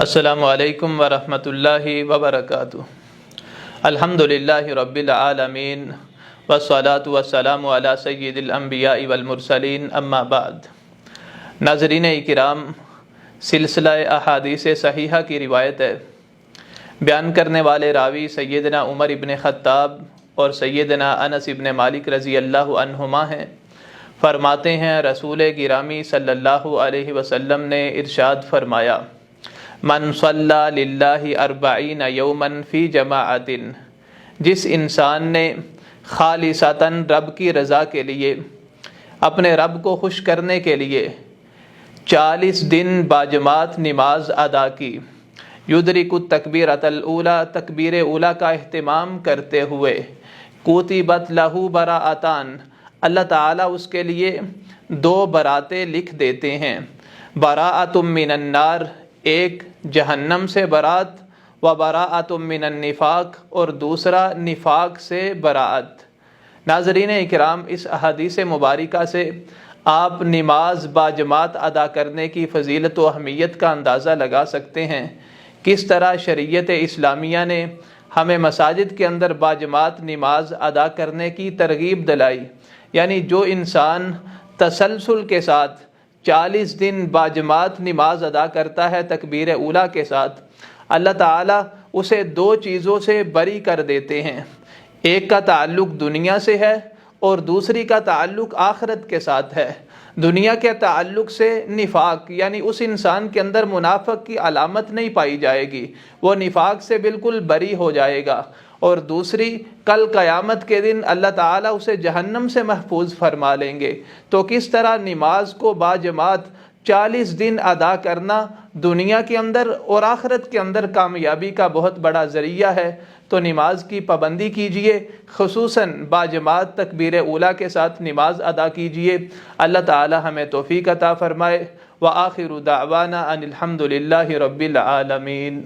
السلام علیکم ورحمۃ اللہ وبرکاتہ۔ الحمدللہ رب العالمین والصلاة والسلام علی سید الانبیاء والمرسلین، اما بعد۔ ناظرین اکرام، سلسلہ احادیث صحیحہ کی روایت ہے۔ بیان کرنے والے راوی سیدنا عمر ابن خطاب اور سیدنا انس ابن مالک رضی اللہ عنہما ہیں۔ فرماتے ہیں رسول گرامی صلی اللہ علیہ وسلم نے ارشاد فرمایا، من صلی للہ 40 یوما فی جماعت، جس انسان نے خالصتاً رب کی رضا کے لیے، اپنے رب کو خوش کرنے کے لیے 40 دن باجماعت نماز ادا کی، یدرک التکبیرۃ الاولی، تکبیر اولیٰ کا اہتمام کرتے ہوئے، کتبت لہ براءتان، اللہ تعالیٰ اس کے لیے 2 براتیں لکھ دیتے ہیں، براءۃ من النار، ایک جہنم سے برات، و براءۃ من النفاق، اور دوسرا نفاق سے براعت۔ ناظرین اکرام، اس احادیث مبارکہ سے آپ نماز باجماعت ادا کرنے کی فضیلت و اہمیت کا اندازہ لگا سکتے ہیں۔ کس طرح شریعت اسلامیہ نے ہمیں مساجد کے اندر باجماعت نماز ادا کرنے کی ترغیب دلائی، یعنی جو انسان تسلسل کے ساتھ 40 دن باجماعت نماز ادا کرتا ہے تکبیر اولیٰ کے ساتھ، اللہ تعالیٰ اسے 2 چیزوں سے بری کر دیتے ہیں۔ ایک کا تعلق دنیا سے ہے اور دوسری کا تعلق آخرت کے ساتھ ہے۔ دنیا کے تعلق سے نفاق، یعنی اس انسان کے اندر منافق کی علامت نہیں پائی جائے گی، وہ نفاق سے بالکل بری ہو جائے گا، اور دوسری کل قیامت کے دن اللہ تعالیٰ اسے جہنم سے محفوظ فرما لیں گے۔ تو کس طرح نماز کو باجماعت 40 دن ادا کرنا دنیا کے اندر اور آخرت کے اندر کامیابی کا بہت بڑا ذریعہ ہے، تو نماز کی پابندی کیجئے، خصوصاً باجماعت تکبیر اولیٰ کے ساتھ نماز ادا کیجئے۔ اللہ تعالی ہمیں توفیق عطا فرمائے۔ وآخر دعوانا ان الحمد للہ رب العالمین۔